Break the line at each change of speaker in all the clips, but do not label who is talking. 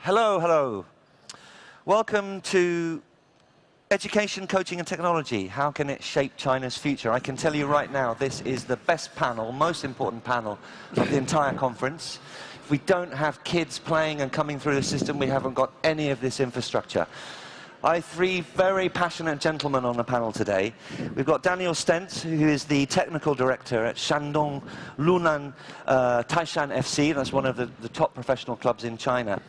Hello, hello. Welcome to Education, Coaching and Technology. How can it shape China's future? I can tell you right now, this is the best panel, most important panel of the entire conference. If we don't have kids playing and coming through the system, we haven't got any of this infrastructure. I have three very passionate gentlemen on the panel today. We've got Daniel Stenz, who is the technical director at Shandong Luneng Taishan F.C. That's one of the top professional clubs in China.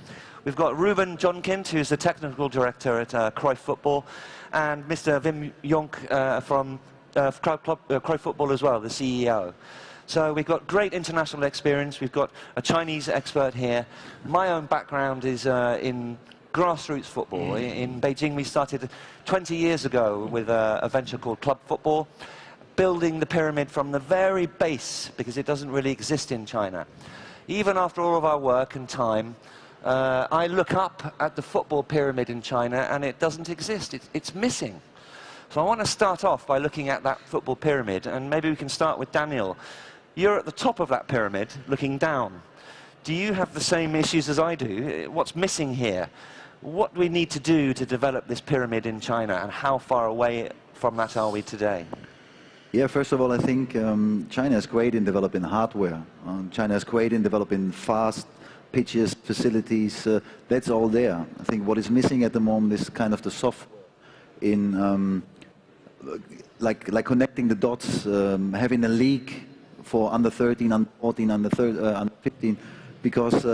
We've got Ruben Jongkind, who's the technical director at Cruyff Football, and Mr. Wim Jonk from Cruyff Football as well, the CEO. So we've got great international experience. We've got a Chinese expert here. My own background is in grassroots football. In Beijing, we started 20 years ago with a venture called Club Football, building the pyramid from the very base, because it doesn't really exist in China. Even after all of our work and time, I look up at the football pyramid in China and it doesn't exist. It's missing. So I want to start off by looking at that football pyramid, and maybe we can start with Daniel. You're at the top of that pyramid looking down. Do you have the same issues as I do? What's missing here? What do we need to do to develop this pyramid in China, and how far away from that are we today?
Yeah, first of all, I think China is great in developing hardware. China is great in developing fast pitches, facilities, that's all there. I think what is missing at the moment is kind of the software in like connecting the dots, having a league for under 13, under 14, under 15, because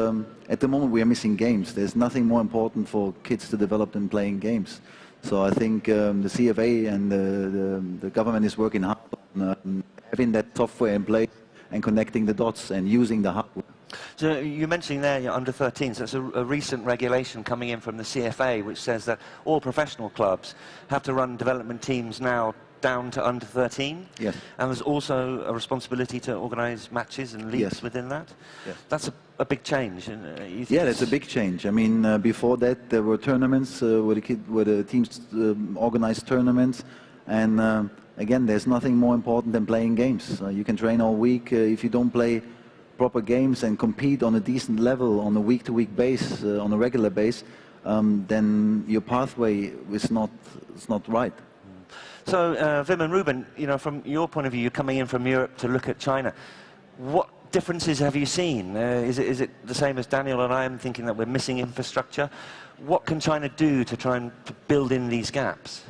at the moment we are missing games. There's nothing more important for kids to develop than playing games. So I think the CFA and the government is working hard on having that software in place and connecting the dots and using the hardware.
So you mentioned there you're under 13, so it's a recent regulation coming in from the CFA which says that all professional clubs have to run development teams now down to under 13.
Yes.
And there's also a responsibility to organise matches and leagues
yes.
within that.
Yes.
That's a big change.
Yeah, that's a big change. I mean, before that there were tournaments where the teams organised tournaments, and again, there's nothing more important than playing games. You can train all week. If you don't play proper games and compete on a decent level on a week-to-week base, on a regular base, then your pathway is not right.
So, Wim and Ruben, you know, from your point of view, you're coming in from Europe to look at China. What differences have you seen? Is it the same as Daniel and I am thinking that we're missing infrastructure? What can China do to try and build in these gaps?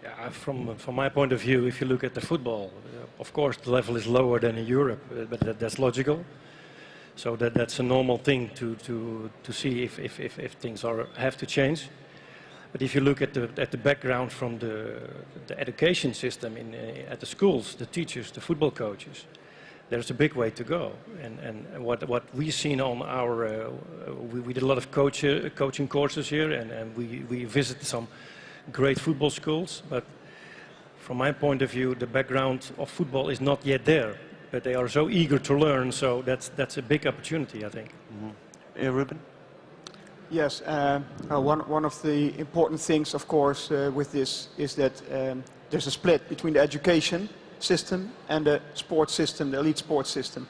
Yeah, from my point of view, if you look at the football, of course the level is lower than in Europe, but that's logical. So that's a normal thing to see if things have to change. But if you look at the background from the education system at the schools, the teachers, the football coaches, there's a big way to go. And what we've seen on our, we did a lot of coaching courses here, and we visited some great football schools. But from my point of view, the background of football is not yet there. But they are so eager to learn, so that's a big opportunity, I think.
Mm-hmm. Ruben?
Yes, one of the important things, of course, with this is that there's a split between the education system and the sports system, the elite sports system.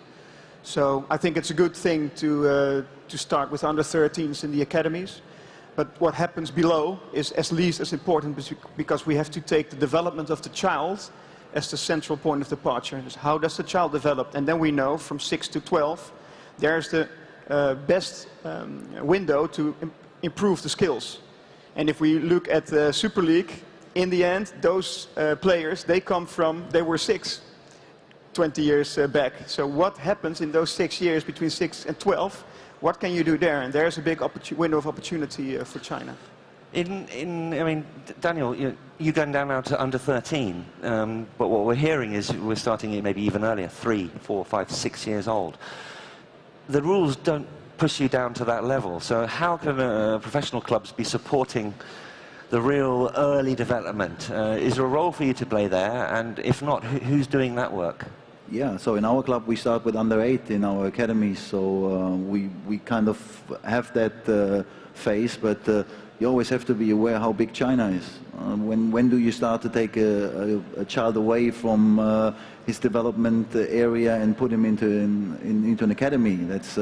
So I think it's a good thing to start with under 13s in the academies. But what happens below is at least as important, because we have to take the development of the child as the central point of departure. How does the child develop? And then we know from 6 to 12, there's the best window to improve the skills. And if we look at the Super League, in the end, those players, they were 6 20 years back. So what happens in those 6 years between 6 and 12? What can you do there? And there's a big window of opportunity for China.
I mean, Daniel, you're going down now to under 13, but what we're hearing is we're starting it maybe even earlier, 3, 4, 5, 6 years old. The rules don't push you down to that level, so how can professional clubs be supporting the real early development? Is there a role for you to play there, and if not, who's doing that work?
Yeah, so in our club we start with under 8 in our academy, so we kind of have that phase, but you always have to be aware how big China is. When do you start to take a child away from his development area and put him into an academy? That's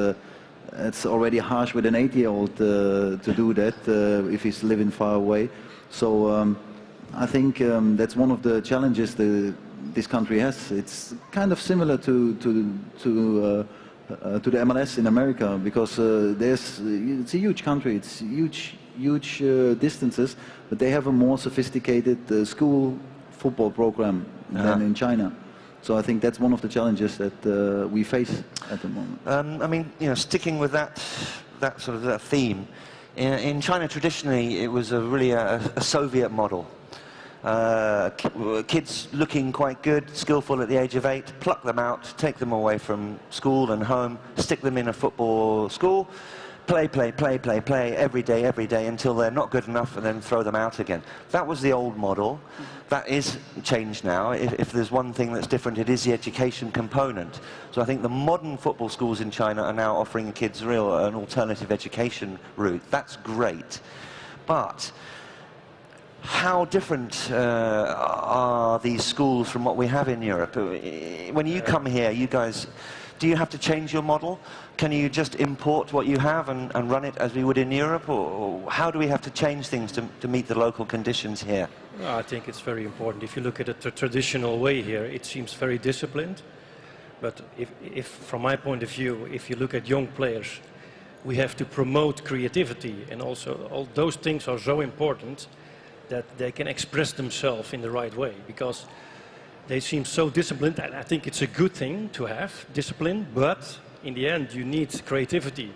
it's already harsh with an 8-year-old to do that if he's living far away. So I think that's one of the challenges this country has. It's kind of similar to the MLS in America, because it's a huge country, it's huge distances, but they have a more sophisticated school football program than in China. So I think that's one of the challenges that we face at the moment.
I mean, you know, sticking with that sort of that theme, in China traditionally it was really a Soviet model. Kids looking quite good, skillful at the age of 8, pluck them out, take them away from school and home, stick them in a football school, play every day until they're not good enough, and then throw them out again. That was the old model. That is changed now. If there's one thing that's different, it is the education component. So I think the modern football schools in China are now offering kids an alternative education route. That's great. But how different are these schools from what we have in Europe? When you come here, you guys, do you have to change your model? Can you just import what you have and run it as we would in Europe? Or how do we have to change things to meet the local conditions here?
Well, I think it's very important. If you look at it the traditional way here, it seems very disciplined. But if from my point of view, if you look at young players, we have to promote creativity, and also all those things are so important that they can express themselves in the right way, because they seem so disciplined. And I think it's a good thing to have discipline, but in the end you need creativity,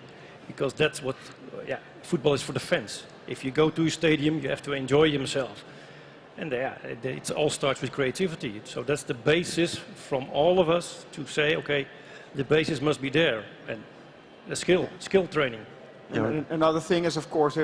because that's what football is for the fans. If you go to a stadium, you have to enjoy yourself, and it all starts with creativity. So that's the basis from all of us to say, okay, the basis must be there, and the skill training.
And another thing is, of course,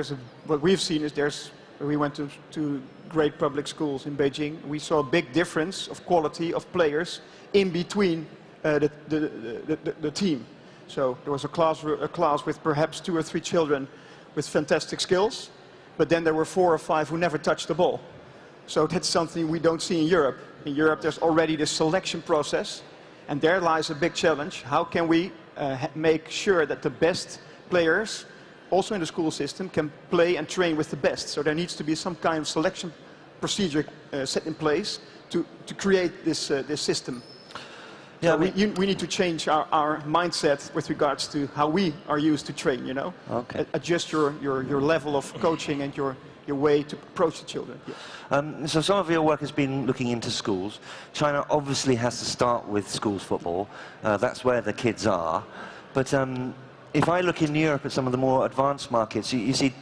what we've seen is we went to great public schools in Beijing. We saw a big difference of quality of players in between the team. So there was a class with perhaps 2 or 3 children with fantastic skills, but then there were 4 or 5 who never touched the ball. So that's something we don't see in Europe. In Europe, there's already this selection process, and there lies a big challenge. How can we make sure that the best players, also in the school system, can play and train with the best? So there needs to be some kind of selection procedure set in place to create this system. Yeah, so we need to change our mindset with regards to how we are used to train, you know?
Okay.
Adjust your level of coaching and your way to approach the children. Yeah.
So some of your work has been looking into schools. China obviously has to start with schools football. That's where the kids are. But if I look in Europe at some of the more advanced markets, you see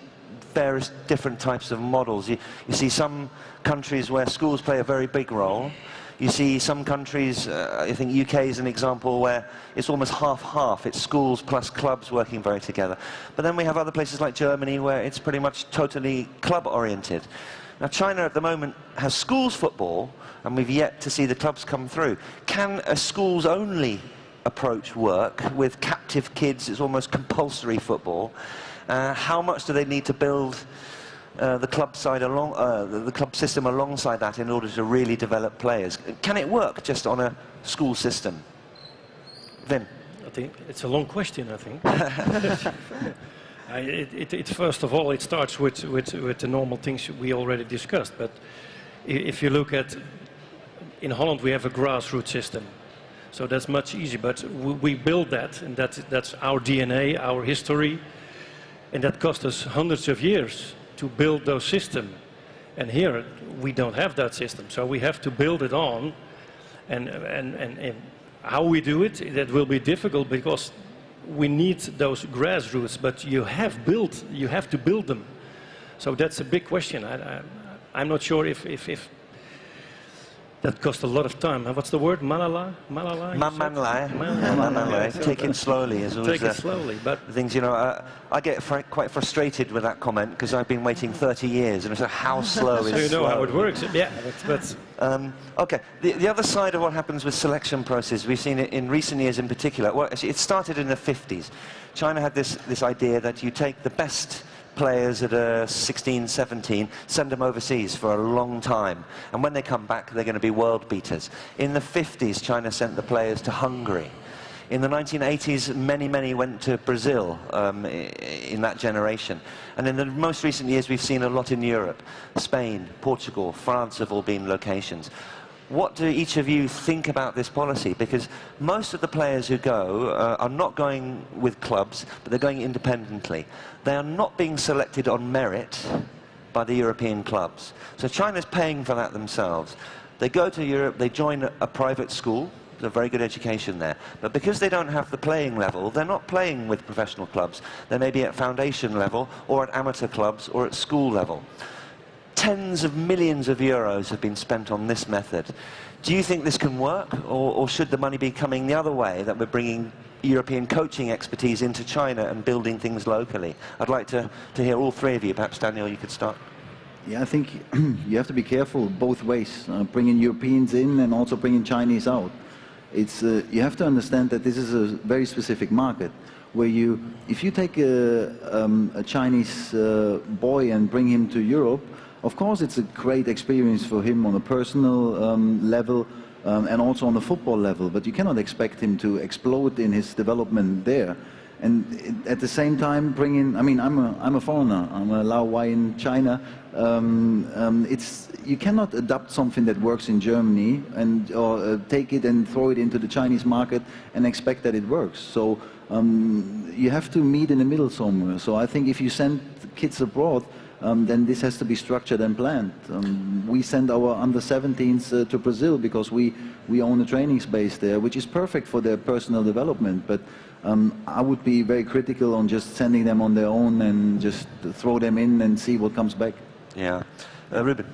various different types of models. You see some countries where schools play a very big role. You see some countries, I think UK is an example, where it's almost half-half. It's schools plus clubs working very together. But then we have other places like Germany where it's pretty much totally club-oriented. Now China at the moment has schools football, and we've yet to see the clubs come through. Can a schools-only approach work with captive kids? It's almost compulsory football. How much do they need to build the club side the club system alongside that in order to really develop players? Can it work just on a school system? Wim?
I think it's a long question, I think. First of all, it starts with the normal things we already discussed. But if you look at, in Holland we have a grassroots system. So that's much easier, but we build that, and that's our DNA, our history, and that cost us hundreds of years to build those systems. And here we don't have that system, so we have to build it on. And how we do it, that will be difficult, because we need those grassroots, but you have to build them. So that's a big question. I'm not sure if that cost a lot of time. What's the word? Malala?
Take it slowly. Is always
Take it slowly. But
things, you know, I get quite frustrated with that comment, because I've been waiting 30 years, and so how slow is
so you know
slow?
how it works. Yeah. But
okay. The other side of what happens with selection process, we've seen it in recent years in particular. Well, it started in the 50s. China had this idea that you take the best players at 16, 17, send them overseas for a long time, and when they come back they're going to be world beaters. In the 50s China sent the players to Hungary. In the 1980s, many went to Brazil in that generation. And in the most recent years, we've seen a lot in Europe. Spain, Portugal, France have all been locations. What do each of you think about this policy? Because most of the players who go are not going with clubs, but they're going independently. They are not being selected on merit by the European clubs. So China's paying for that themselves. They go to Europe, they join a private school, there's a very good education there. But because they don't have the playing level, they're not playing with professional clubs. They may be at foundation level, or at amateur clubs, or at school level. Tens of millions of euros have been spent on this method. Do you think this can work, or should the money be coming the other way, that we're bringing European coaching expertise into China and building things locally? I'd like to hear all three of you. Perhaps, Daniel, you could start.
Yeah, I think you have to be careful both ways, bringing Europeans in and also bringing Chinese out. It's, you have to understand that this is a very specific market, where if you take a Chinese boy and bring him to Europe, of course it's a great experience for him on a personal level and also on the football level, but you cannot expect him to explode in his development there. And at the same time bring in, I mean, I'm a foreigner, I'm a Lao Wai in China. You cannot adopt something that works in Germany or take it and throw it into the Chinese market and expect that it works. So you have to meet in the middle somewhere. So I think if you send kids abroad, then this has to be structured and planned. We send our under-17s to Brazil because we own a training space there, which is perfect for their personal development. But I would be very critical on just sending them on their own and just throw them in and see what comes back.
Yeah. Ruben?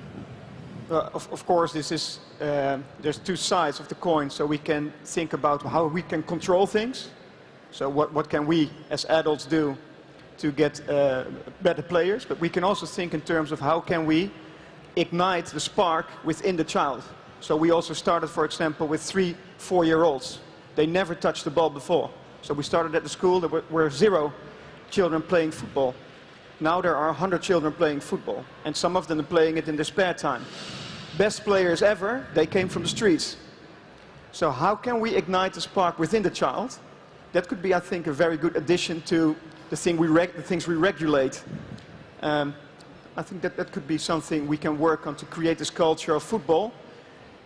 Of course, this is, there's two sides of the coin, so we can think about how we can control things. So what can we as adults do to get better players, but we can also think in terms of how can we ignite the spark within the child. So we also started, for example, with 3-4-year-olds. They never touched the ball before. So we started at the school, there were 0 children playing football. Now there are 100 children playing football, and some of them are playing it in their spare time. Best players ever, they came from the streets. So how can we ignite the spark within the child? That could be, I think, a very good addition to the things we regulate. I think that could be something we can work on to create this culture of football,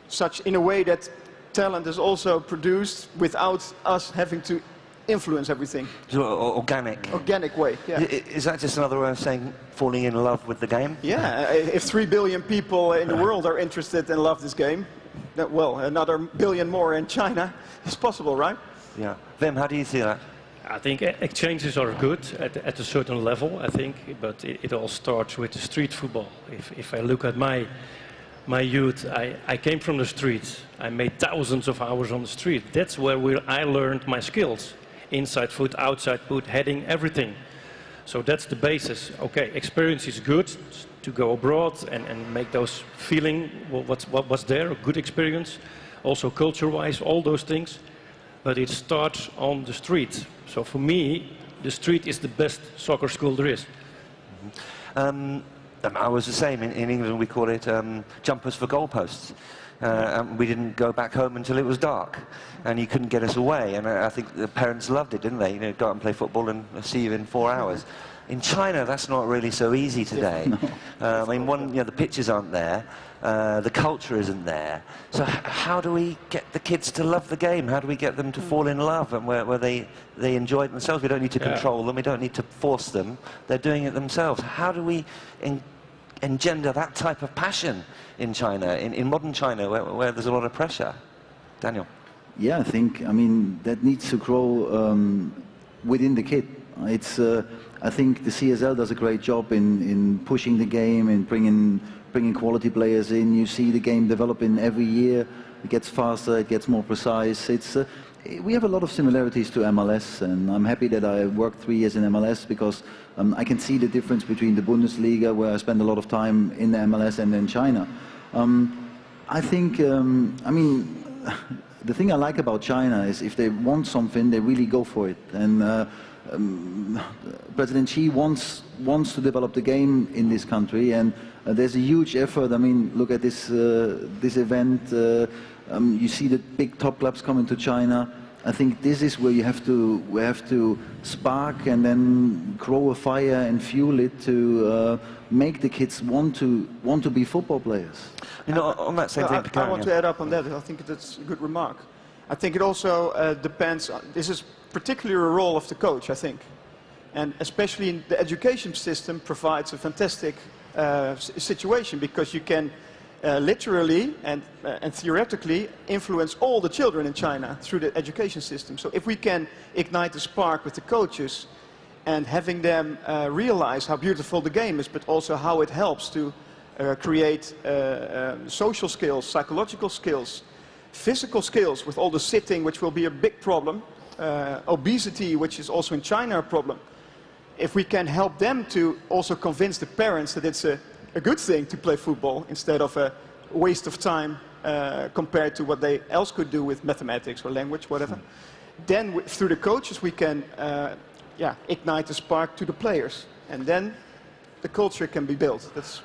such in a way that talent is also produced without us having to influence everything.
So, organic.
Organic way, yeah.
Is that just another way of saying falling in love with the game?
Yeah, if 3 billion people in the world are interested and love this game, then, well, another billion more in China is possible, right?
Yeah. Wim, how do you see that?
I think exchanges are good at a certain level, I think, but it all starts with the street football. If I look at my youth, I came from the streets. I made thousands of hours on the street. That's where I learned my skills. Inside foot, outside foot, heading, everything. So that's the basis. Okay, experience is good to go abroad and make those feeling what's there, a good experience. Also culture-wise, all those things. But it starts on the street. So for me, the street is the best soccer school there is.
I was the same. In England, we call it jumpers for goalposts. We didn't go back home until it was dark, and you couldn't get us away. And I think the parents loved it, didn't they? You know, go out and play football and see you in 4 hours. In China, that's not really so easy today. I mean, the pitches aren't there, the culture isn't there. So how do we get the kids to love the game? How do we get them to fall in love and where they enjoy it themselves? We don't need to control them, we don't need to force them. They're doing it themselves. How do we engender that type of passion in China, in modern China, where there's a lot of pressure? Daniel?
Yeah, I mean, that needs to grow within the kid. I think the CSL does a great job in pushing the game and bringing quality players in. You see the game developing every year. It gets faster, it gets more precise. We have a lot of similarities to MLS, and I'm happy that I worked 3 years in MLS because I can see the difference between the Bundesliga, where I spend a lot of time in the MLS, and then China. I think, I mean, the thing I like about China is if they want something, they really go for it. And President Xi wants to develop the game in this country, and there's a huge effort. I mean, look at this event. You see the big top clubs coming to China. I think this is where you have to spark and then grow a fire and fuel it to make the kids want to be football players.
You know, on that same thing,
I want to add up on that. I think that's a good remark. I think it also depends on, this is particularly a role of the coach, I think. And especially in the education system provides a fantastic situation, because you can literally and theoretically influence all the children in China through the education system. So if we can ignite the spark with the coaches and having them realize how beautiful the game is, but also how it helps to create social skills, psychological skills, physical skills with all the sitting, which will be a big problem, obesity, which is also in China a problem. If we can help them to also convince the parents that it's a good thing to play football instead of a waste of time compared to what they else could do with mathematics or language, whatever, then through the coaches we can ignite the spark to the players, and then the culture can be built. That's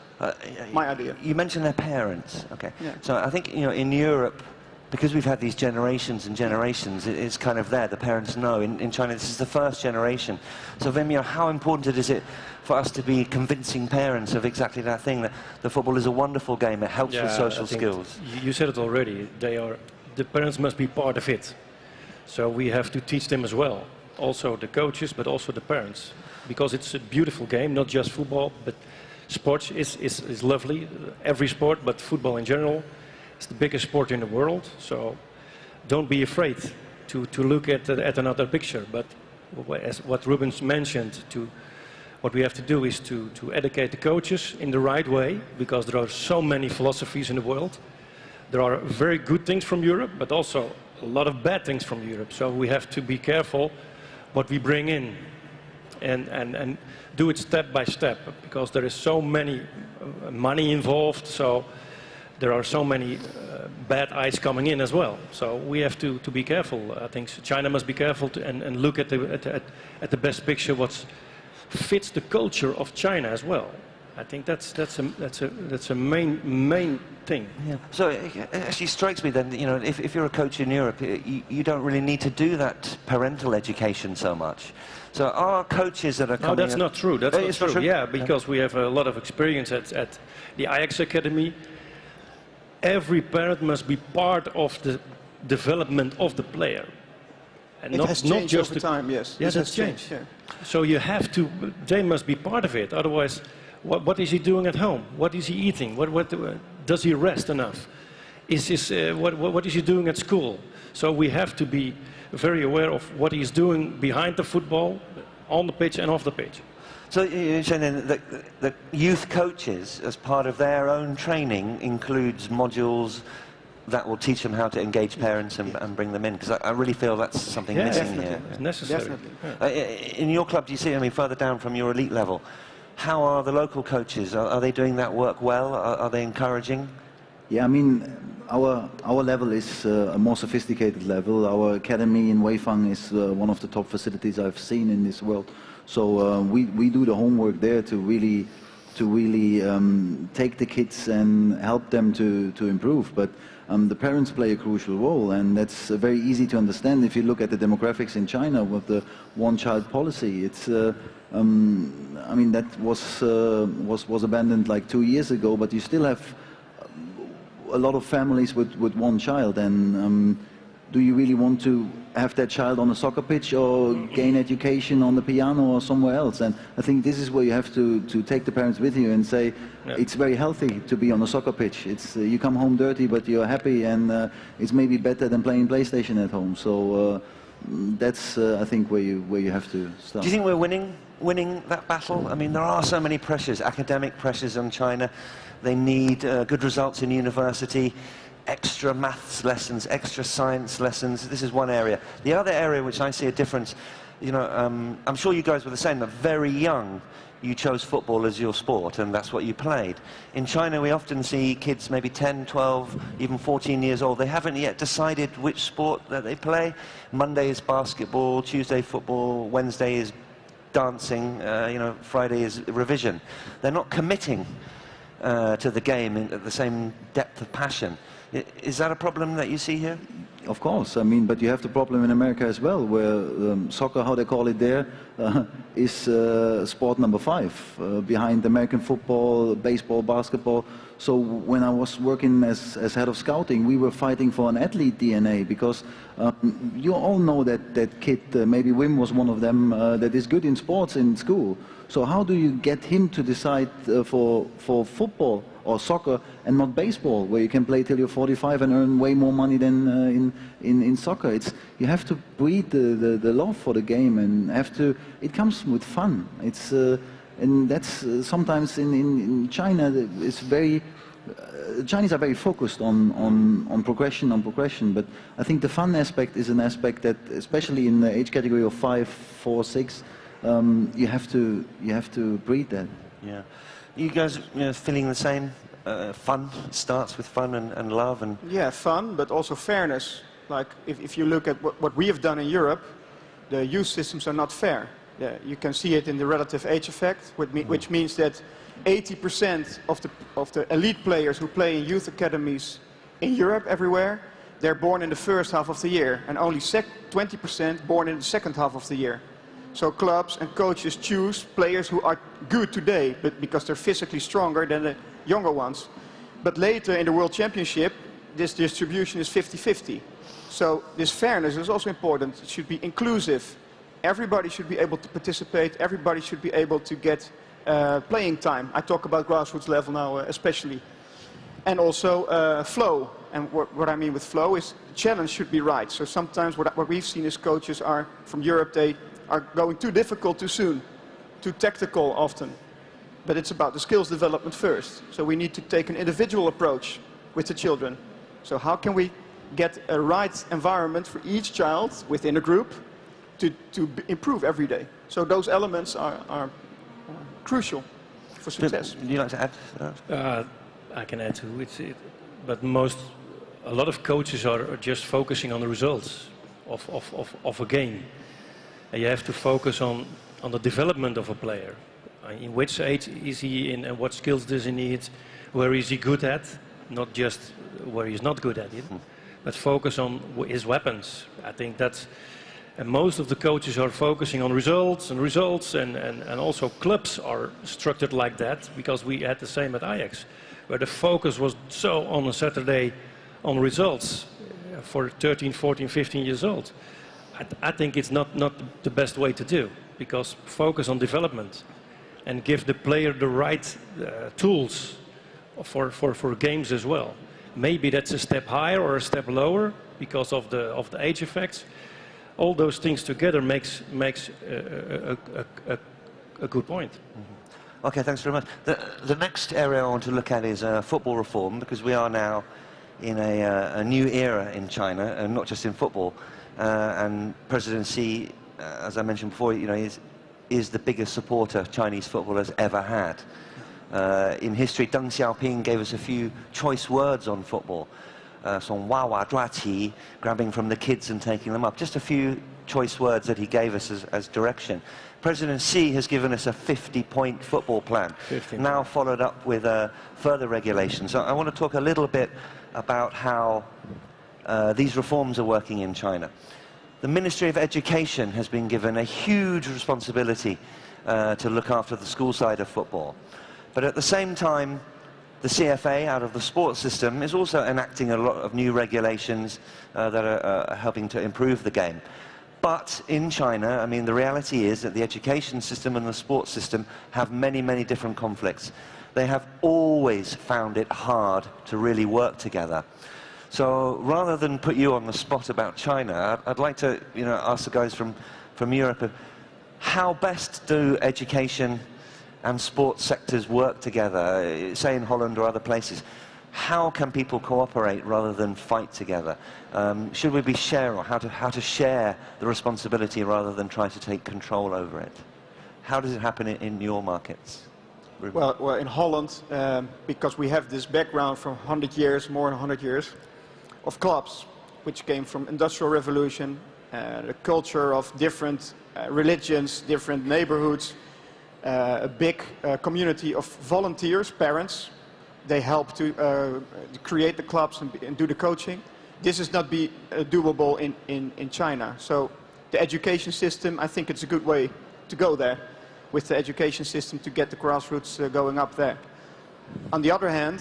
my idea.
You mentioned their parents, okay.
Yeah.
So I think, you know, in Europe, because we've had these generations and generations, it's kind of there, the parents know. In China, this is the first generation. So Wim, you know, how important is it for us to be convincing parents of exactly that thing, that the football is a wonderful game, it helps with social skills?
You said it already, the parents must be part of it. So we have to teach them as well. Also the coaches, but also the parents. Because it's a beautiful game, not just football, but sports is lovely. Every sport, but football in general. It's the biggest sport in the world, so don't be afraid to look at another picture. But as what Ruben's mentioned, what we have to do is to educate the coaches in the right way, because there are so many philosophies in the world. There are very good things from Europe, but also a lot of bad things from Europe. So we have to be careful what we bring in and do it step by step, because there is so many money involved. So there are so many bad eyes coming in as well. So we have to be careful. I think China must be careful and look at the best picture, what fits the culture of China as well. I think that's a main thing.
Yeah. So it actually strikes me then, you know, if you're a coach in Europe, you don't really need to do that parental education so much. So our coaches that are coming...
No, that's not true. That's not true. Yeah, because we have a lot of experience at the Ajax Academy. Every parent must be part of the development of the player. And
it has changed
just
over time, yes.
Yes, it's changed. Yeah. So you have to, they must be part of it. Otherwise, what is he doing at home? What is he eating? Does he rest enough? What is he doing at school? So we have to be very aware of what he's doing behind the football, on the pitch and off the pitch.
So you're saying that youth coaches, as part of their own training, includes modules that will teach them how to engage parents and bring them in? Because I really feel that's something missing here.
It's necessary.
Yeah. In your club, do you see, I mean, further down from your elite level, how are the local coaches? Are they doing that work well? Are they encouraging?
Yeah, I mean, our level is a more sophisticated level. Our academy in Weifang is one of the top facilities I've seen in this world. So we do the homework there to really take the kids and help them to improve. But the parents play a crucial role, and that's very easy to understand if you look at the demographics in China with the one-child policy. It's I mean, that was abandoned like 2 years ago, but you still have a lot of families with one child, and do you really want to have that child on a soccer pitch or gain education on the piano or somewhere else? And I think this is where you have to take the parents with you and say, it's very healthy to be on a soccer pitch. It's you come home dirty, but you're happy, and it's maybe better than playing PlayStation at home. So that's I think where you have to start.
Do you think we're winning that battle? I mean, there are so many pressures, academic pressures on China. They need good results in university, extra maths lessons, extra science lessons. This is one area. The other area which I see a difference, you know, I'm sure you guys were the same. Very young, you chose football as your sport, and that's what you played. In China, we often see kids maybe 10, 12, even 14 years old. They haven't yet decided which sport that they play. Monday is basketball, Tuesday football, Wednesday is dancing, you know, Friday is revision. They're not committing to the game at the same depth of passion. Is that a problem that you see here?
Of course, I mean, but you have the problem in America as well, where soccer, how they call it there, is sport number 5, behind American football, baseball, basketball. So when I was working as head of scouting, we were fighting for an athlete DNA, because you all know that kid, maybe Wim was one of them, that is good in sports in school. So how do you get him to decide for football or soccer and not baseball, where you can play till you're 45 and earn way more money than in soccer? You have to breed the love for the game, and it comes with fun. And that's sometimes in China, it's very, Chinese are very focused on progression, but I think the fun aspect is an aspect that, especially in the age category of 5, 4, 6, you have to breed that.
Yeah. You guys, feeling the same? Fun starts with fun and love and.
Yeah, fun, but also fairness. Like if you look at what we have done in Europe, the youth systems are not fair. Yeah, you can see it in the relative age effect, which means that 80% of the elite players who play in youth academies in Europe, everywhere, they're born in the first half of the year, and only 20% born in the second half of the year. So clubs and coaches choose players who are good today, but because they're physically stronger than the younger ones. But later in the World Championship, this distribution is 50-50. So this fairness is also important. It should be inclusive. Everybody should be able to participate. Everybody should be able to get playing time. I talk about grassroots level now especially. And also flow. And what I mean with flow is the challenge should be right. So sometimes what we've seen as coaches are from Europe, they are going too difficult too soon, too tactical often. But it's about the skills development first. So we need to take an individual approach with the children. So how can we get a right environment for each child within a group to improve every day? So those elements are crucial for success.
Would you like to add to that?
I can add to it, but a lot of coaches are just focusing on the results of a game. And you have to focus on the development of a player. In which age is he in, and what skills does he need? Where is he good at? Not just where he's not good at it, but focus on his weapons. I think that's, and most of the coaches are focusing on results, and also clubs are structured like that, because we had the same at Ajax, where the focus was so on a Saturday on results for 13, 14, 15 years old. I think it's not the best way to do, because focus on development and give the player the right tools for games as well. Maybe that's a step higher or a step lower because of the age effects. All those things together makes a good point.
Mm-hmm. Okay, thanks very much. The next area I want to look at is football reform, because we are now in a new era in China, and not just in football. And President Xi, as I mentioned before, is the biggest supporter Chinese football has ever had. In history, Deng Xiaoping gave us a few choice words on football. Song wa wa zhua qi, grabbing from the kids and taking them up. Just a few choice words that he gave us as direction. President Xi has given us a 50-point football plan, now followed up with further regulations. So I want to talk a little bit about how these reforms are working in China. The Ministry of Education has been given a huge responsibility to look after the school side of football. But at the same time, the CFA, out of the sports system, is also enacting a lot of new regulations that are helping to improve the game. But in China, I mean, the reality is that the education system and the sports system have many, many different conflicts. They have always found it hard to really work together. So rather than put you on the spot about China, I'd like to ask the guys from Europe, how best do education and sports sectors work together, say in Holland or other places? How can people cooperate rather than fight together? Should we be how to share the responsibility rather than try to take control over it? How does it happen in your markets?
Well, in Holland, because we have this background from 100 years, more than 100 years, of clubs, which came from Industrial Revolution, the culture of different religions, different neighborhoods, a big community of volunteers, parents. They help to create the clubs and do the coaching. this is not be doable in China. So the education system, I think it's a good way to go there, with the education system to get the grassroots going up there. On the other hand,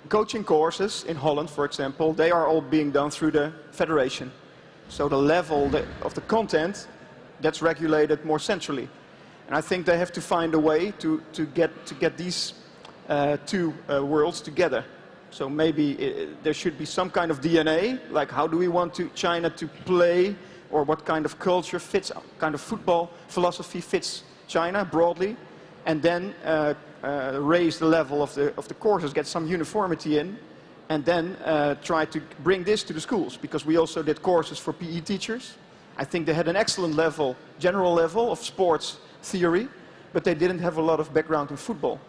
coaching courses in Holland, for example, they are all being done through the federation. So the level of the content, that's regulated more centrally. And I think they have to find a way to get these two worlds together. So maybe there should be some kind of DNA, like how do we want China to play, or what kind of culture fits, kind of football philosophy fits China broadly, and then raise the level of the courses, get some uniformity in, and then try to bring this to the schools, because we also did courses for PE teachers. I think they had an excellent level, general level of sports theory, but they didn't have a lot of background in football.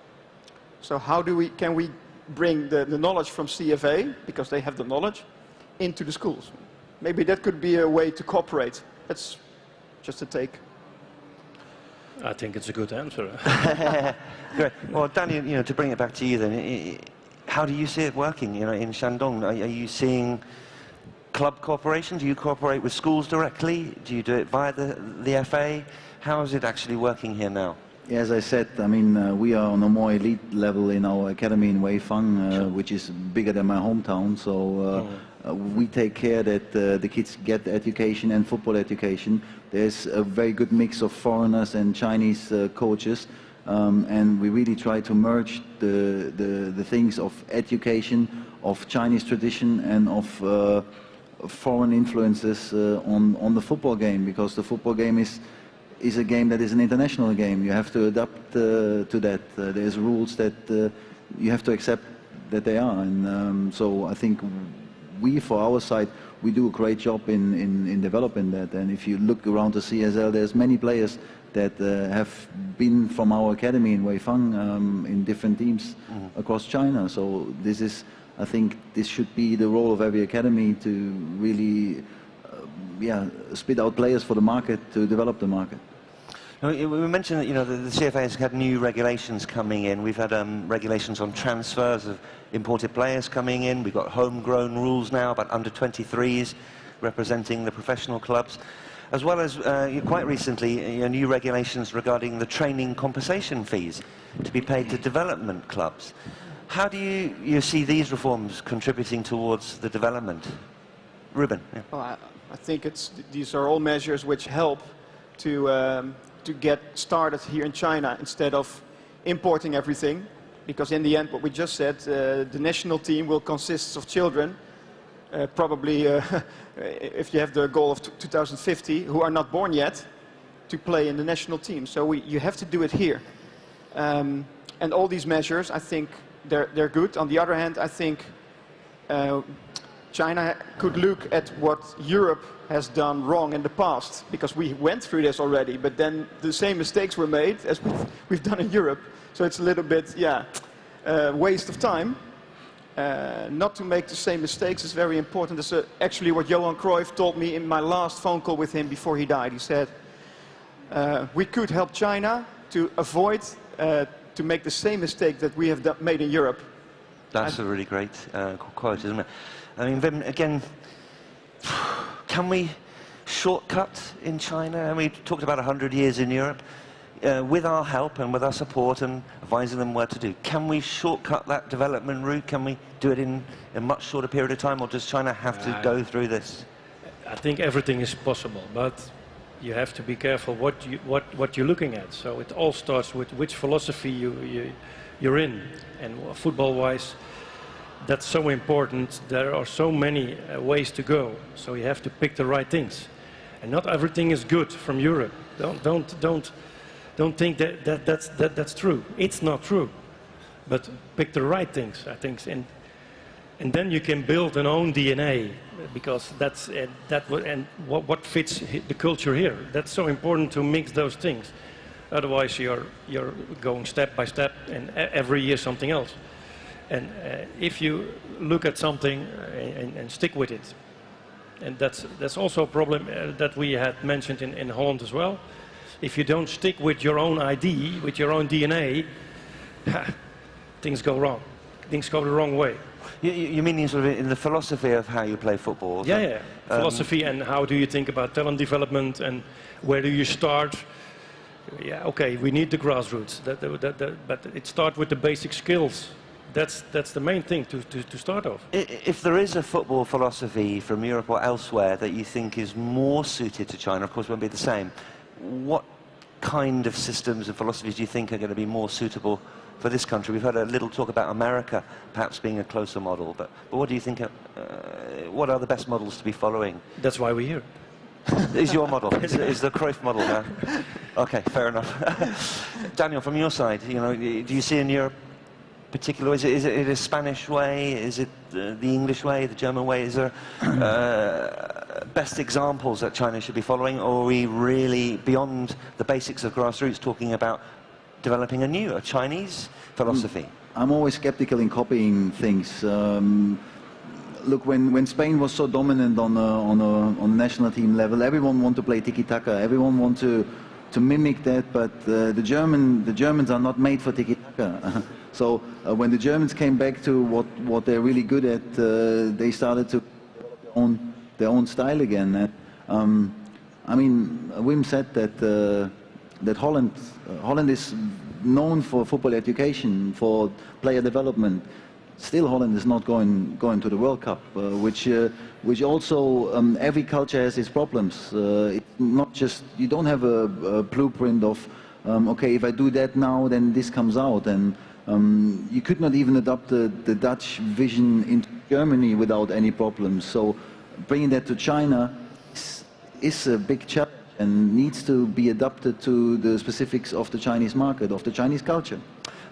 So how can we bring the knowledge from CFA, because they have the knowledge, into the schools? Maybe that could be a way to cooperate. That's just a take.
I think it's a good answer.
Great. Well, Danny, to bring it back to you then, how do you see it working, in Shandong? Are you seeing club cooperation? Do you cooperate with schools directly? Do you do it via the FA? How is it actually working here now?
Yeah, as I said, I mean, we are on a more elite level in our academy in Weifang, which is bigger than my hometown. So we take care that the kids get education and football education. There's a very good mix of foreigners and Chinese coaches, and we really try to merge the things of education, of Chinese tradition, and of foreign influences on the football game, because the football game is a game that is an international game. You have to adapt to that. There's rules that you have to accept that they are, and so I think we, for our side, we do a great job in developing that. And if you look around the CSL, there's many players that have been from our academy in Weifang in different teams across China. So this is, I think, this should be the role of every academy to really, spit out players for the market, to develop the market.
We mentioned that the CFA has had new regulations coming in. We've had regulations on transfers of imported players coming in. We've got homegrown rules now about under-23s representing the professional clubs, as well as quite recently new regulations regarding the training compensation fees to be paid to development clubs. How do you see these reforms contributing towards the development? Ruben? Yeah.
Well, I think these are all measures which help to get started here in China instead of importing everything, because in the end, what we just said, the national team will consist of children, probably if you have the goal of 2050, who are not born yet, to play in the national team. So you have to do it here. And all these measures, I think they're good. On the other hand, I think China could look at what Europe has done wrong in the past, because we went through this already, but then the same mistakes were made as we've done in Europe. So it's a little bit, waste of time. Not to make the same mistakes is very important. That's actually what Johan Cruyff told me in my last phone call with him before he died. He said, we could help China to avoid to make the same mistake that we have made in Europe.
That's a really great quote, isn't it? I mean, Wim, again, can we shortcut in China? And we talked about 100 years in Europe. With our help and with our support and advising them what to do, can we shortcut that development route? Can we do it in a much shorter period of time, or does China have to go through this?
I think everything is possible, but you have to be careful what you're looking at. So it all starts with which philosophy you're in, and football-wise, that's so important. There are so many ways to go, so you have to pick the right things, and not everything is good from Europe. Don't think that's true. It's not true, but pick the right things, I think, and then you can build an own DNA, because that's what fits the culture here. That's so important to mix those things. Otherwise, you're going step by step, and every year something else. And if you look at something and stick with it, and that's also a problem that we had mentioned in Holland as well. If you don't stick with your own ID, with your own DNA, things go wrong. things go the wrong way.
You mean sort of in the philosophy of how you play football?
Yeah, yeah. Philosophy and how do you think about talent development and where do you start? Yeah, okay, we need the grassroots, but it starts with the basic skills. That's the main thing to start off.
If there is a football philosophy from Europe or elsewhere that you think is more suited to China, of course it won't be the same, what kind of systems and philosophies do you think are going to be more suitable for this country? We've heard a little talk about America perhaps being a closer model, but what do you think, what are the best models to be following?
That's why we're here.
Is your model, is the Cruyff model now? Okay, fair enough. Daniel, from your side, you know, do you see in Europe particular, is it a Spanish way, is it the English way, the German way? Is there best examples that China should be following, or are we really beyond the basics of grassroots talking about developing a Chinese philosophy?
I'm always skeptical in copying things. Look, when Spain was so dominant on a national team level, everyone wanted to play tiki-taka, everyone wanted to mimic that, but the Germans are not made for tiki-taka. So when the Germans came back to what they're really good at, they started to develop their own style again. I mean, Wim said that Holland is known for football education, for player development. Still, Holland is not going to the World Cup, which also every culture has its problems. It's not just, you don't have a blueprint of okay, if I do that now, then this comes out, and you could not even adopt the Dutch vision into Germany without any problems. So bringing that to China is a big challenge and needs to be adapted to the specifics of the Chinese market, of the Chinese culture.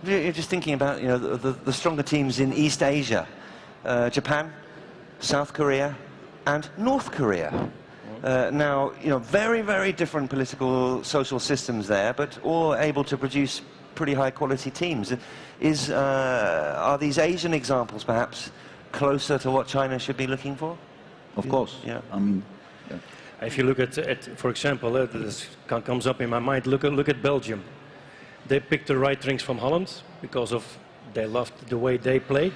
You're just thinking about, you know, the stronger teams in East Asia, Japan, South Korea, and North Korea. Now, you know, very, very different political, social systems there, but all able to produce pretty high-quality teams. Are these Asian examples perhaps closer to what China should be looking for?
Of course.
Yeah.
I mean, yeah.
If you look at for example, this comes up in my mind. Look at Belgium. They picked the right things from Holland because of they loved the way they played,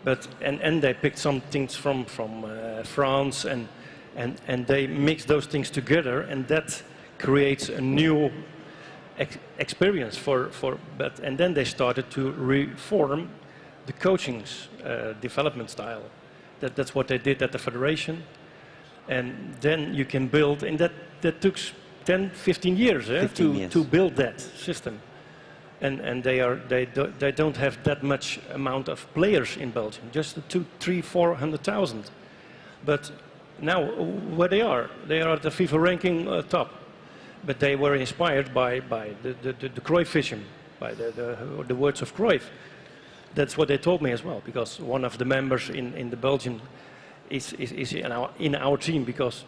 but and they picked some things from France and they mixed those things together, and that creates a new experience and then they started to reform the coaching's development style. That's what they did at the federation, and then you can build, and that took 10-15 years,
15 years
to build that system, and they don't have that much amount of players in Belgium, just 200,000-400,000, but now where they are at the FIFA ranking top, but they were inspired by the Cruyff vision, by the words of Cruyff. That's what they told me as well, because one of the members in the Belgian is in our team, because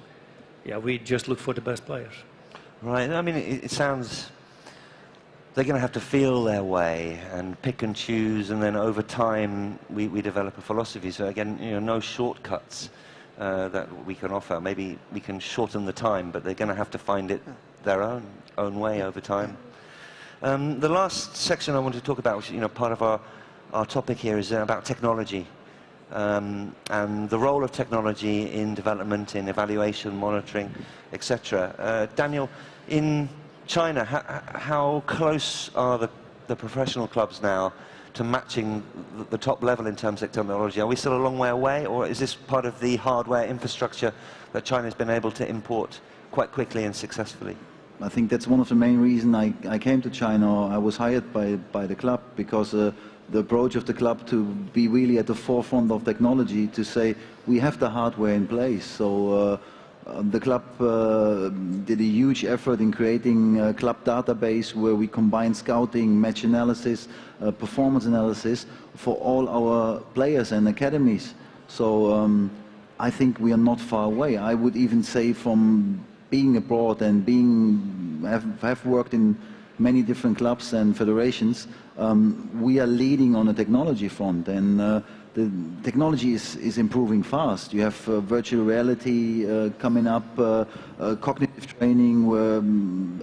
yeah, we just look for the best players.
Right. I mean, it sounds they're going to have to feel their way and pick and choose, and then over time we develop a philosophy. So again, you know, no shortcuts that we can offer. Maybe we can shorten the time, but they're going to have to find it their own way over time. The last section I want to talk about, which, you know, part of our topic here, is about technology and the role of technology in development, in evaluation, monitoring, etc. Daniel, in China, how close are the professional clubs now to matching the top level in terms of technology? Are we still a long way away, or is this part of the hardware infrastructure that China's been able to import quite quickly and successfully?
I think that's one of the main reasons I came to China. I was hired by the club because the approach of the club to be really at the forefront of technology, to say we have the hardware in place. So the club did a huge effort in creating a club database where we combine scouting, match analysis, performance analysis for all our players and academies. So I think we are not far away. I would even say, from being abroad and have worked in many different clubs and federations, we are leading on the technology front, and the technology is improving fast. You have virtual reality coming up, cognitive training, where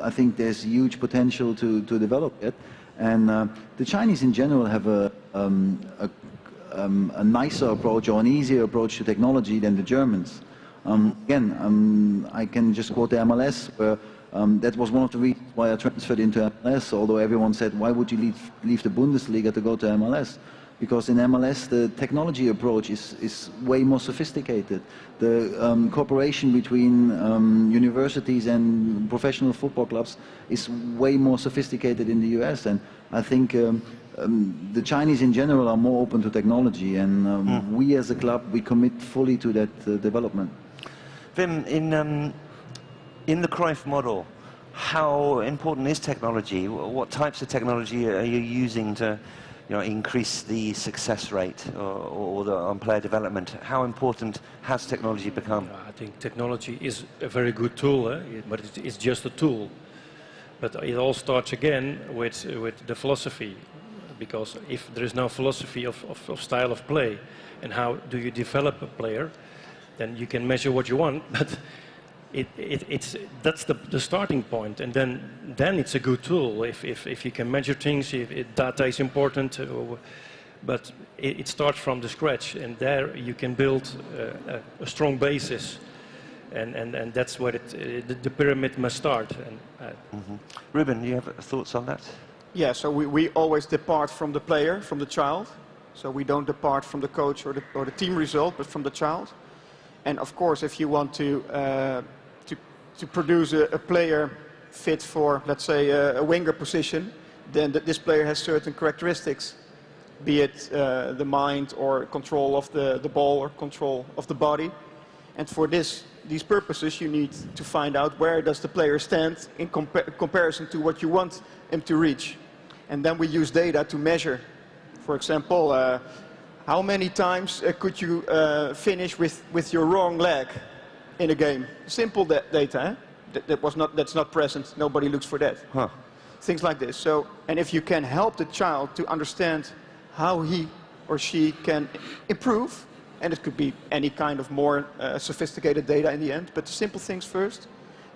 I think there's huge potential to develop it. And the Chinese in general have a a nicer approach or an easier approach to technology than the Germans. Again, I can just quote the MLS, where that was one of the reasons why I transferred into MLS, although everyone said, why would you leave the Bundesliga to go to MLS? Because in MLS, the technology approach is way more sophisticated. The cooperation between universities and professional football clubs is way more sophisticated in the US. And I think the Chinese in general are more open to technology, and we as a club, we commit fully to that development.
Wim, in the Cruyff model, how important is technology? What types of technology are you using to increase the success rate or on player development? How important has technology become?
I think technology is a very good tool, but it's just a tool. But it all starts again with the philosophy, because if there is no philosophy of style of play and how do you develop a player, then you can measure what you want, but that's the starting point, and then it's a good tool if you can measure things. If data is important, but it starts from the scratch, and there you can build a strong basis, and that's where the pyramid must start.
Ruben, you have thoughts on that?
Yeah, so we always depart from the player, from the child. So we don't depart from the coach or the team result, but from the child. And of course, if you want to produce a player fit for, let's say, a winger position, then this player has certain characteristics, be it the mind or control of the ball or control of the body. And for these purposes, you need to find out where does the player stand in comparison to what you want him to reach. And then we use data to measure. For example, how many times could you finish with your wrong leg in a game? Simple data, that's not present. Nobody looks for that.
Huh.
Things like this. So, and if you can help the child to understand how he or she can improve, and it could be any kind of more sophisticated data in the end, but the simple things first,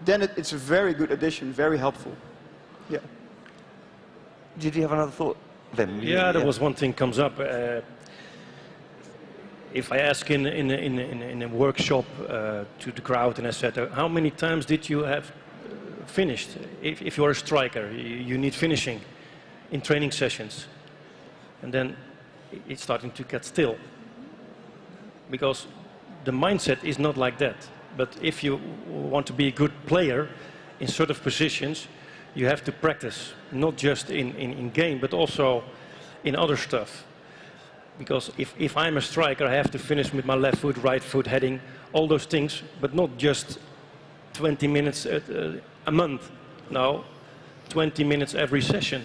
then it's a very good addition, very helpful. Yeah.
Did you have another thought, Wim?
Yeah, there was one thing comes up. If I ask in a workshop to the crowd and I said, how many times did you have finished? If you're a striker, you need finishing in training sessions. And then it's starting to get still. Because the mindset is not like that. But if you want to be a good player in certain positions, you have to practice, not just in game, but also in other stuff. Because if I'm a striker, I have to finish with my left foot, right foot, heading, all those things, but not just 20 minutes a month. No, 20 minutes every session.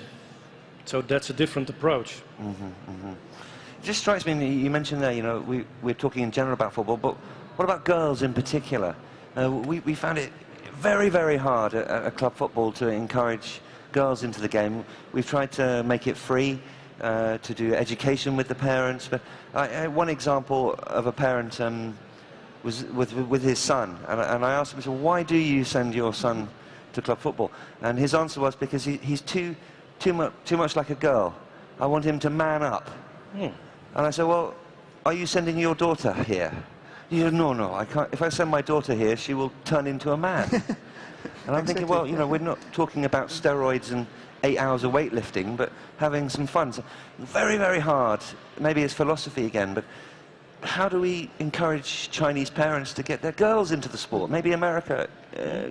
So that's a different approach.
It just strikes me, you mentioned there, we're talking in general about football, but what about girls in particular? We found it very, very hard at club football to encourage girls into the game. We've tried to make it free, to do education with the parents, but one example of a parent was with his son, and I asked him, so why do you send your son to club football? And his answer was, because he's too much like a girl. I want him to man up. And I said, well, are you sending your daughter here? He said, no, I can't. If I send my daughter here, she will turn into a man. And I'm thinking, well, we're not talking about steroids and 8 hours of weightlifting, but having some fun. So very, very hard. Maybe it's philosophy again, but how do we encourage Chinese parents to get their girls into the sport? Maybe America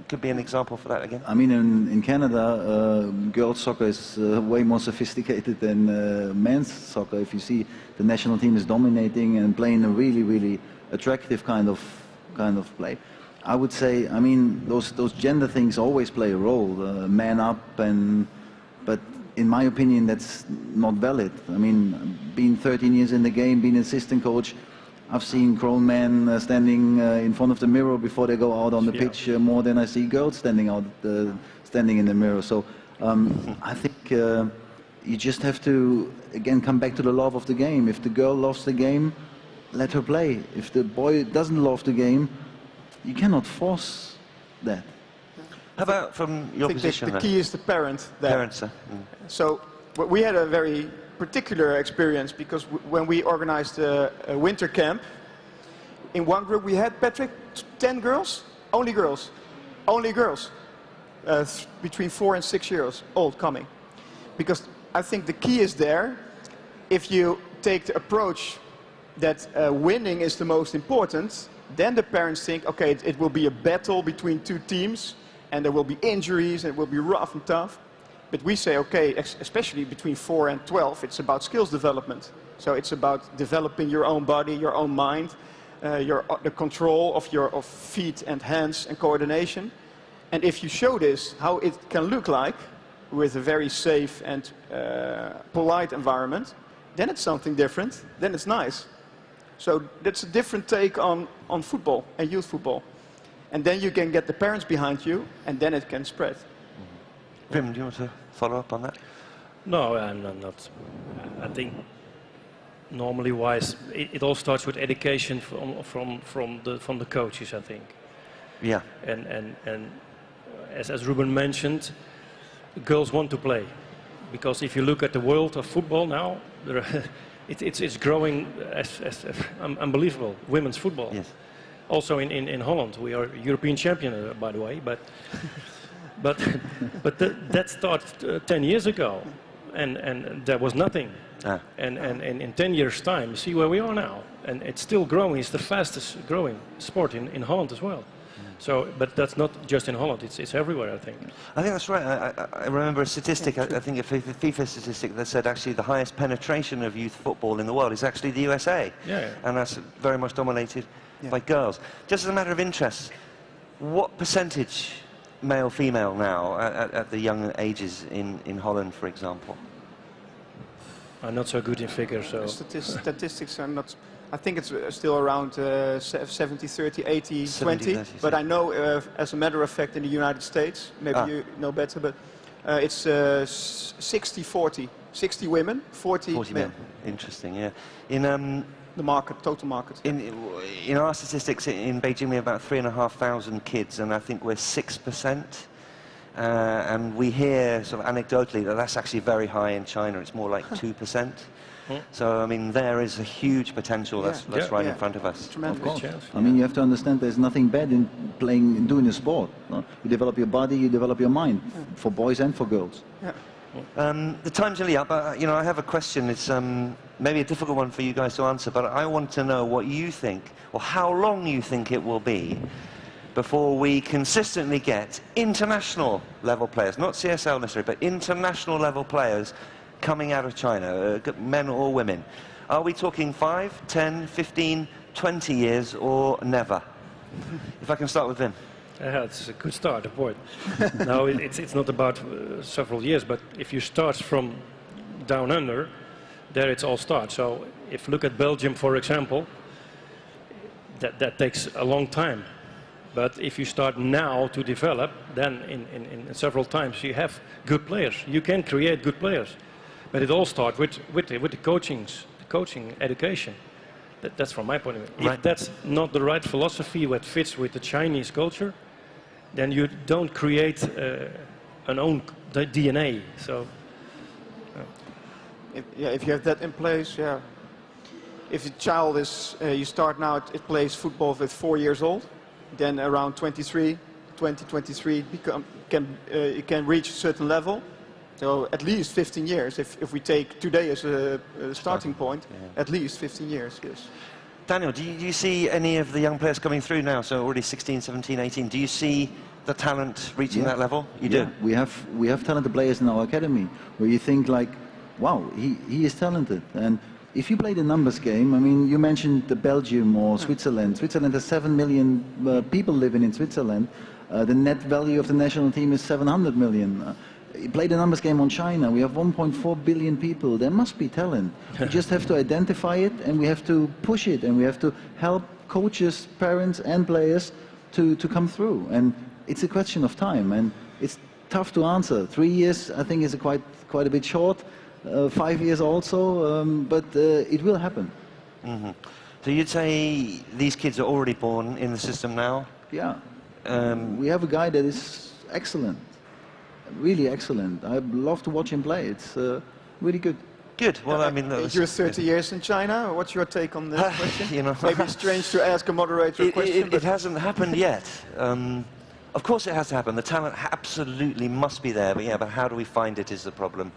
could be an example for that again.
I mean, in Canada, girls' soccer is way more sophisticated than men's soccer. If you see, the national team is dominating and playing a really, really attractive kind of play. I would say, I mean, those gender things always play a role, man up, but in my opinion, that's not valid. I mean, being 13 years in the game, being an assistant coach, I've seen grown men standing in front of the mirror before they go out on the pitch more than I see girls standing in the mirror. So I think you just have to, again, come back to the love of the game. If the girl loves the game, let her play. If the boy doesn't love the game, you cannot force that.
How about from your position?
The key is the parent there.
Parents,
So we had a very particular experience because when we organized a winter camp, in one group we had, Patrick, 10 girls, only girls, between 4 and 6 years old coming. Because I think the key is there, if you take the approach that winning is the most important, then the parents think, okay, it will be a battle between two teams, and there will be injuries, and it will be rough and tough. But we say, okay, especially between 4 and 12, it's about skills development. So it's about developing your own body, your own mind, the control of your feet and hands and coordination. And if you show this, how it can look like with a very safe and polite environment, then it's something different, then it's nice. So that's a different take on football and youth football. And then you can get the parents behind you, and then it can spread.
Wim, do you want to follow up on that?
No, I'm not. I think normally wise, it all starts with education from the coaches, I think.
Yeah.
And as Ruben mentioned, girls want to play, because if you look at the world of football now, it's growing as unbelievable. Women's football.
Yes.
Also in Holland, we are European champion, by the way, but that started 10 years ago, and there was nothing.
Ah.
And in 10 years' time, see where we are now, and it's still growing. It's the fastest growing sport in Holland as well. So, but that's not just in Holland, it's everywhere, I think.
I think that's right. I remember a statistic, I think a FIFA statistic that said actually the highest penetration of youth football in the world is actually the USA.
Yeah.
And that's very much dominated by girls. Just as a matter of interest, what percentage male, female now at the young ages in Holland, for example?
I'm not so good in figures, so...
Statistics are not... I think it's still around 70, 30, 80,
70,
20.
30,
but I know, as a matter of fact, in the United States, maybe you know better, but it's 60, 40. 60 women, 40 men.
Interesting, yeah. In
the market, total market.
In our statistics in Beijing, we have about 3,500 kids, and I think we're 6%. And we hear sort of anecdotally that that's actually very high in China. It's more like 2%. So, I mean, there is a huge potential that's right in front of us.
Of course. I mean, you have to understand there's nothing bad in doing a sport. No? You develop your body, you develop your mind, for boys and for girls.
Yeah.
The time's nearly up. You know, I have a question. It's maybe a difficult one for you guys to answer, but I want to know what you think, or how long you think it will be before we consistently get international level players, not CSL necessarily, but international level players coming out of China, men or women. Are we talking 5, 10, 15, 20 years, or never? If I can start with Wim.
It's a good start, a point. No, it's not about several years, but if you start from down under, there it's all starts. So if you look at Belgium, for example, that takes a long time. But if you start now to develop, then in several times you have good players. You can create good players. But it all starts with the coaching education. That's from my point of view.
Right.
If that's not the right philosophy that fits with the Chinese culture, then you don't create an own DNA. So,
if you have that in place, yeah. If a child is, you start now, it plays football with 4 years old, then around 23, it can reach a certain level. So at least 15 years, if we take today as a starting point, at least 15 years, yes.
Daniel, do you see any of the young players coming through now, so already 16, 17, 18, do you see the talent reaching that level? You do?
We have talented players in our academy, where you think like, wow, he is talented. And if you play the numbers game, I mean, you mentioned the Belgium or Switzerland. Switzerland has 7 million people living in Switzerland. The net value of the national team is 700 million. You play the numbers game on China, we have 1.4 billion people. There must be talent. We just have to identify it, and we have to push it, and we have to help coaches, parents and players to come through. And it's a question of time, and it's tough to answer. 3 years, I think, is quite a bit short. 5 years also, but it will happen.
Mm-hmm. So you'd say these kids are already born in the system now?
Yeah. We have a guy that is excellent. Really excellent. I love to watch him play. It's really good.
Good. Well, I mean,
you're 30 years in China. What's your take on this question?
You know,
maybe it's strange to ask a moderator a question.
It hasn't happened yet. Of course it has to happen. The talent absolutely must be there, but yeah, but how do we find it is the problem.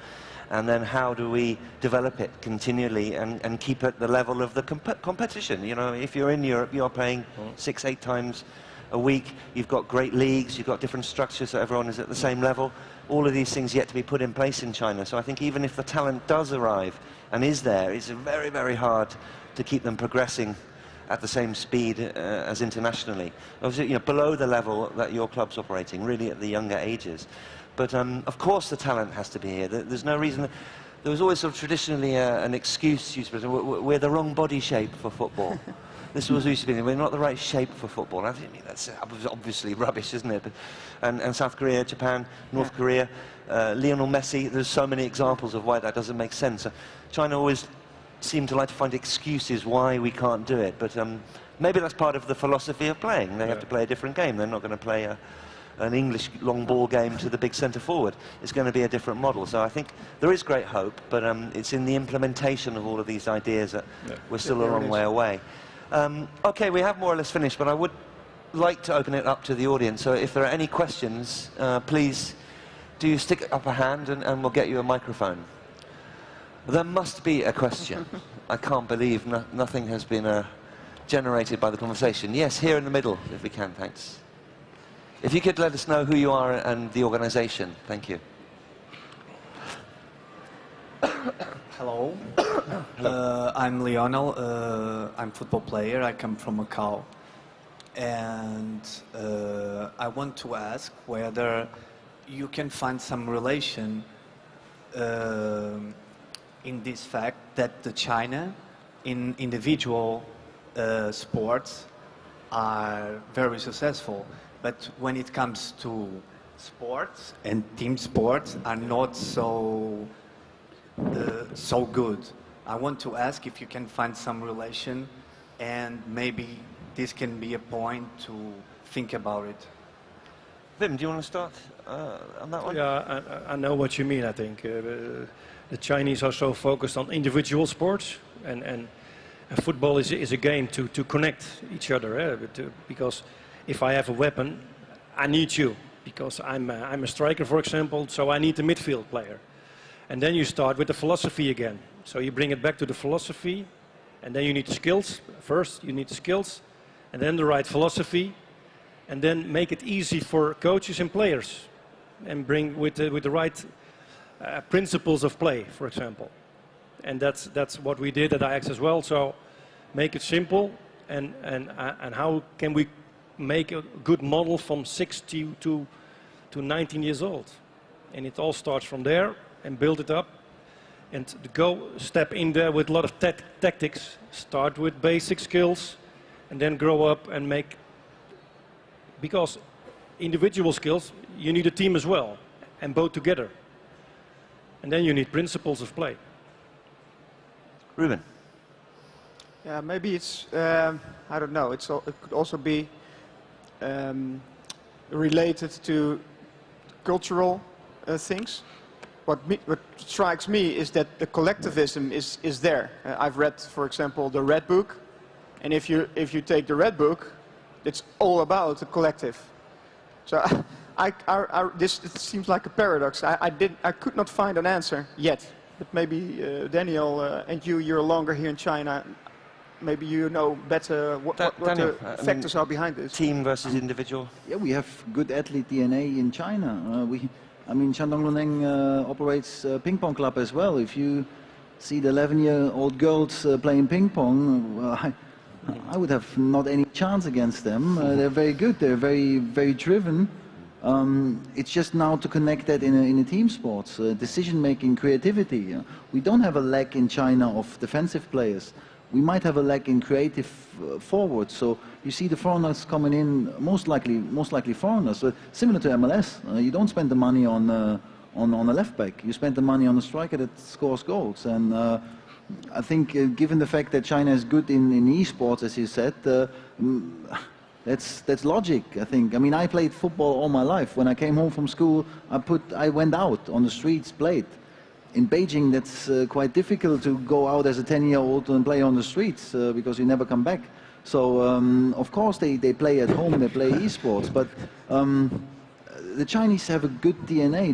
And then how do we develop it continually and keep at the level of the competition? You know, if you're in Europe, you're playing 6-8 times a week. You've got great leagues, you've got different structures, so everyone is at the same level. All of these things yet to be put in place in China. So I think even if the talent does arrive and is there, it's very, very hard to keep them progressing at the same speed as internationally. Obviously, you know, below the level that your club's operating, really at the younger ages. But of course the talent has to be here. There's no reason. There was always sort of traditionally an excuse used to be, we're the wrong body shape for football. This was used to be, we're not the right shape for football. I mean, that's obviously rubbish, isn't it? But, and South Korea, Japan, North Korea, Lionel Messi, there's so many examples of why that doesn't make sense. China always seem to like to find excuses why we can't do it, but maybe that's part of the philosophy of playing. They have to play a different game. They're not going to play an English long ball game to the big centre forward. It's going to be a different model. So I think there is great hope, but it's in the implementation of all of these ideas that we're still a long way away. Okay, we have more or less finished, but I would like to open it up to the audience. So if there are any questions, please do stick up a hand and we'll get you a microphone. There must be a question. I can't believe nothing has been generated by the conversation. Yes, here in the middle, if we can, thanks. If you could let us know who you are and the organization. Thank you.
Hello. I'm Lionel. I'm a football player. I come from Macau. And I want to ask whether you can find some relation in this fact that the China in individual sports are very successful, but when it comes to sports and team sports are not so good. I want to ask if you can find some relation, and maybe this can be a point to think about it.
Wim, do you want to start on that one?
Yeah, I know what you mean, I think. The Chinese are so focused on individual sports, and football is a game to connect each other. Because if I have a weapon, I need you. Because I'm a striker, for example, so I need a midfield player. And then you start with the philosophy again. So you bring it back to the philosophy, and then you need the skills. First, you need the skills, and then the right philosophy, and then make it easy for coaches and players, and bring with the right principles of play, for example. And that's what we did at Ajax as well. So make it simple, and how can we make a good model from 60 to 19 years old? And it all starts from there, and build it up, and step in there with a lot of tactics. Start with basic skills, and then grow up and make. Because individual skills, you need a team as well, and both together. And then you need principles of play.
Ruben.
Yeah, maybe it's, I don't know, it could also be related to cultural things. What strikes me is that the collectivism is there. I've read, for example, the Red Book, and if you take the Red Book, it's all about the collective. So this it seems like a paradox. I could not find an answer yet. But maybe Daniel and you're longer here in China. Maybe you know better what
Daniel,
the factors are behind this.
Team versus individual.
Yeah, we have good athlete DNA in China. I mean, Shandong Luneng operates a ping pong club as well. If you see the 11-year-old girls playing ping pong, I would have not any chance against them. They're very good. They're very, very driven. It's just now to connect that in a team sports, decision-making, creativity. We don't have a lack in China of defensive players. We might have a lack in creative forwards. So you see the foreigners coming in, most likely foreigners. Similar to MLS, you don't spend the money on a left back. You spend the money on a striker that scores goals. And I think, given the fact that China is good in esports, as you said, that's logic. I think. I mean, I played football all my life. When I came home from school, I went out on the streets, played. in Beijing, that's quite difficult to go out as a 10-year-old and play on the streets because you never come back. So, of course, they play at home, they play esports, but the Chinese have a good DNA.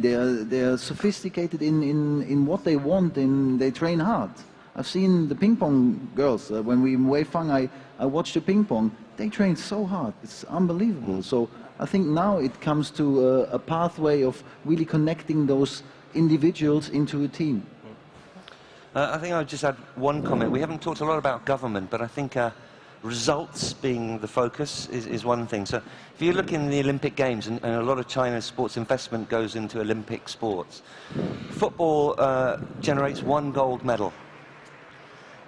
They are sophisticated in what they want, and they train hard. I've seen the ping pong girls. When we in Weifang, I watched the ping pong. They train so hard. It's unbelievable. So I think now it comes to a pathway of really connecting those individuals into a team.
I think I'll just add one comment. We haven't talked a lot about government, but I think results being the focus is one thing. So if you look in the Olympic Games, and a lot of China's sports investment goes into Olympic sports, football generates 1 gold medal.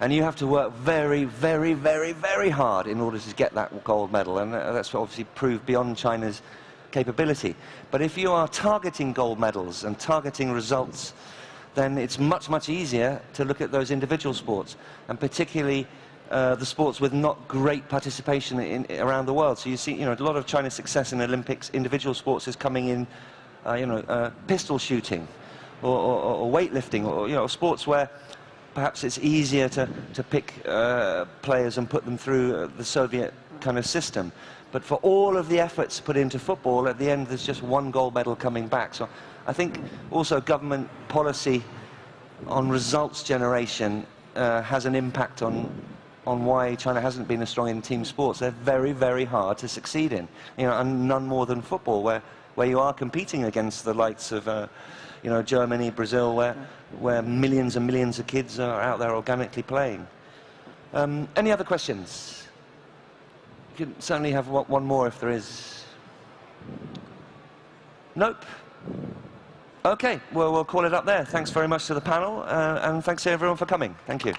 And you have to work very, very, very, very hard in order to get that gold medal, and that's obviously proved beyond China's capability. But if you are targeting gold medals and targeting results, then it's much, much easier to look at those individual sports, and particularly the sports with not great participation around the world. So you see, a lot of China's success in Olympics individual sports is coming in, pistol shooting, or weightlifting, or sports where perhaps it's easier to pick players and put them through the Soviet kind of system. But for all of the efforts put into football, at the end there's just 1 gold medal coming back. So I think also government policy on results generation has an impact on why China hasn't been as strong in team sports. They're very, very hard to succeed in, and none more than football, where you are competing against the likes of Germany, Brazil, where millions and millions of kids are out there organically playing. Any other questions? You can certainly have one more if there is. Nope. Okay, well, we'll call it up there. Thanks very much to the panel, and thanks to everyone for coming. Thank you.